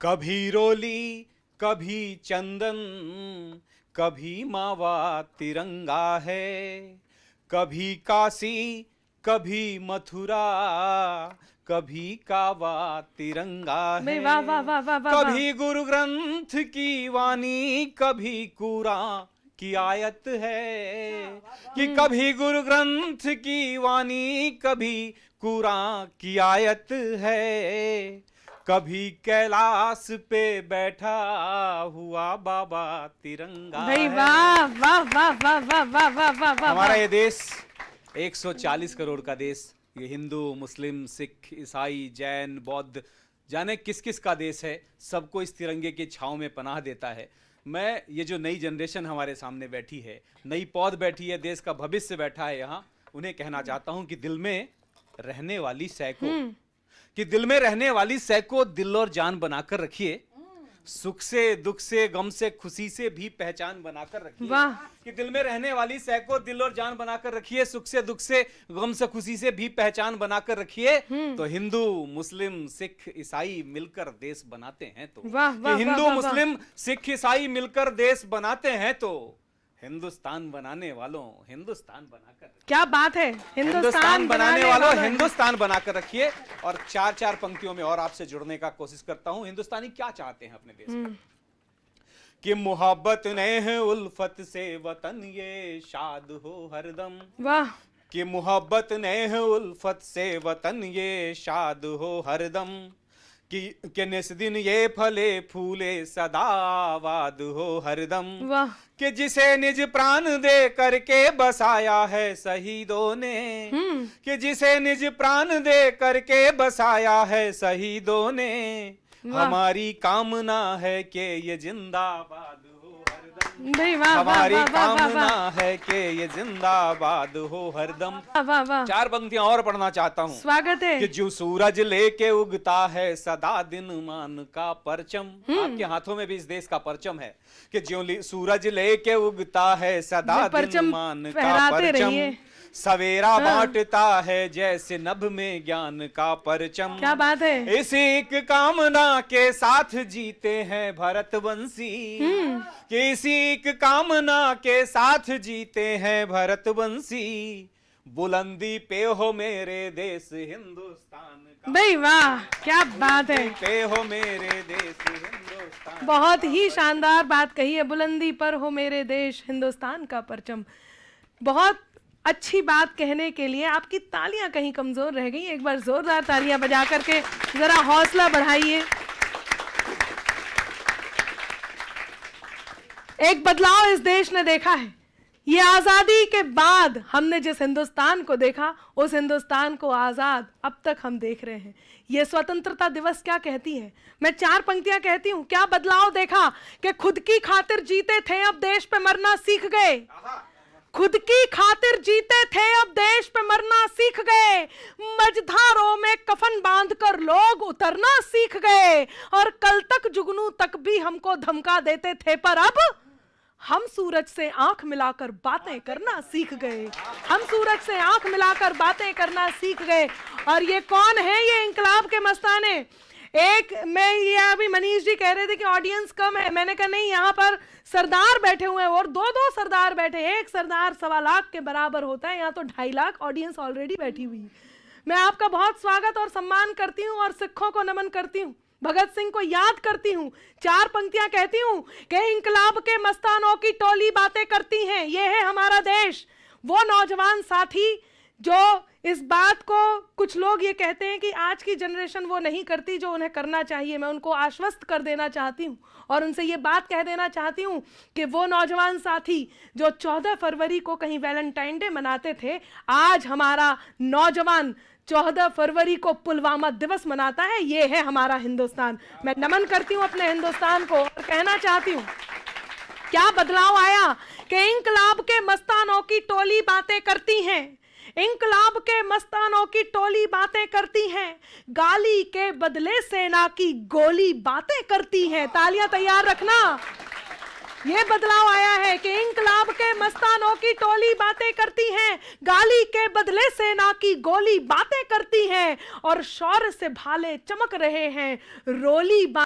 कभी रोली कभी चंदन, कभी मावा तिरंगा है, कभी काशी कभी मथुरा, कभी कावा तिरंगा है। वाह वाह वाह वाह वाह। कभी गुरु ग्रंथ की वाणी, कभी कुरान की आयत है, कि कभी गुरु ग्रंथ की वाणी, कभी कुरान की आयत है, कभी कैलाश पे बैठा हुआ बाबा तिरंगा भाई है। वाह वाह वाह वाह वाह वाह वाह वाह वाह। हमारा ये देश 140 करोड़ का देश, ये हिंदू मुस्लिम सिख ईसाई जैन बौद्ध जाने किस किस का देश है, सबको इस तिरंगे की छांव में पनाह देता है। मैं ये जो नई जनरेशन हमारे सामने बैठी है, नई पौध बैठी है, देश का भविष्य बैठा है यहाँ, उन्हें कहना चाहता हूँ कि दिल में रहने वाली सैको दिल और जान बनाकर रखिए। सुख से दुख से गम से खुशी से भी पहचान बनाकर रखिए। वाह। कि दिल में रहने वाली सैको दिल और जान बनाकर रखिए, सुख से दुख से गम से खुशी से भी पहचान बनाकर रखिए। तो हिंदू मुस्लिम सिख ईसाई मिलकर देश बनाते हैं तो वाह, वाह, कि हिंदू वाह, वाह, मुस्लिम सिख ईसाई मिलकर देश बनाते हैं तो हिंदुस्तान बनाने वालों हिंदुस्तान बनाकर, क्या बात है, हिंदुस्तान बनाने वालों हिंदुस्तान बनाकर रखिए। और चार चार पंक्तियों में और आपसे जुड़ने का कोशिश करता हूं। हिंदुस्तानी क्या चाहते हैं अपने देश में? कि मोहब्बत नेह उल्फत से वतन ये शाद हो हरदम। वाह। कि मोहब्बत नेह उल्फत से वतन ये शाद हो हरदम, कि निस्दिन ये फले फूले सदा आबाद हो हरदम। वाह। कि जिसे निज प्राण दे करके बसाया है शहीदों ने, कि जिसे निज प्राण दे करके बसाया है शहीदों ने, हमारी कामना है कि ये जिंदाबाद हो हरदम। नहीं, वाह, हमारी वाह, वाह, वाह, कामना वाह, है कि ये जिंदाबाद हो हरदम। वाह वाह। चार पंक्तियां और पढ़ना चाहता हूँ। स्वागत है। कि जो सूरज लेके उगता है सदा दिन मान का परचम, आपके हाथों में भी इस देश का परचम है। कि जो सूरज लेके उगता है सदा दिन मान का परचम, सवेरा बांटता है जैसे नभ में ज्ञान का परचम। क्या बात है। इसी एक कामना के साथ जीते हैं भरतवंशी, कि इसी एक कामना के साथ जीते हैं भरतवंशी, बुलंदी पे हो मेरे देश हिंदुस्तान का। भाई वाह, क्या बात है। पे हो मेरे देश हिंदुस्तान। बहुत ही शानदार बात कही है, बुलंदी पर हो मेरे देश हिंदुस्तान का परचम। बहुत अच्छी बात कहने के लिए आपकी तालियां कहीं कमजोर रह गई, एक बार जोरदार तालियां बजा करके जरा हौसला बढ़ाइए। एक बदलाव इस देश ने देखा है। ये आजादी के बाद हमने जिस हिंदुस्तान को देखा, उस हिंदुस्तान को आजाद अब तक हम देख रहे हैं। ये स्वतंत्रता दिवस क्या कहती है? मैं चार पंक्तियां कहती हूं। क्या बदलाव देखा कि खुद की खातिर जीते थे, अब देश पे मरना सीख गए। खुद की खातिर जीते थे, अब देश पे मरना सीख गए। मझधारों में कफन बांधकर लोग उतरना सीख गए। और कल तक जुगनू तक भी हमको धमका देते थे, पर अब हम सूरज से आंख मिलाकर बातें करना सीख गए। हम सूरज से आंख मिलाकर बातें करना सीख गए। और ये कौन है? ये इंकलाब के मस्ताने। एक मैं ये अभी मनीष जी कह रहे थे कि ऑडियंस कम है, मैंने कहा नहीं, यहाँ पर सरदार बैठे हुए हैं और दो दो सरदार बैठे। एक सरदार 1.25 लाख के बराबर होता है, यहाँ तो 2.5 लाख ऑडियंस ऑलरेडी बैठी हुई है। मैं आपका बहुत स्वागत और सम्मान करती हूँ और सिखों को नमन करती हूँ, भगत सिंह को याद करती हूँ। चार पंक्तियां कहती हूँ कि इंकलाब के मस्तानों की टोली बातें करती हैं, ये है हमारा देश। वो नौजवान साथी जो इस बात को, कुछ लोग ये कहते हैं कि आज की जनरेशन वो नहीं करती जो उन्हें करना चाहिए, मैं उनको आश्वस्त कर देना चाहती हूँ और उनसे ये बात कह देना चाहती हूँ कि वो नौजवान साथी जो 14 फरवरी को कहीं वैलेंटाइन डे मनाते थे, आज हमारा नौजवान 14 फरवरी को पुलवामा दिवस मनाता है। ये है हमारा हिंदुस्तान। मैं नमन करती हूँ अपने हिंदुस्तान को और कहना चाहती हूँ क्या बदलाव आया कि इंकलाब के मस्तानों की टोली बातें करती हैं। इंकलाब के मस्तानों की टोली बातें करती हैं, गाली के बदले सेना की गोली बातें करती हैं। तालियां तैयार रखना। ये बदलाव आया है कि इंकलाब के मस्तानों की टोली बातें करती हैं, गाली के बदले सेना की गोली बातें करती हैं और शौर्य से भाले चमक रहे हैं, रोली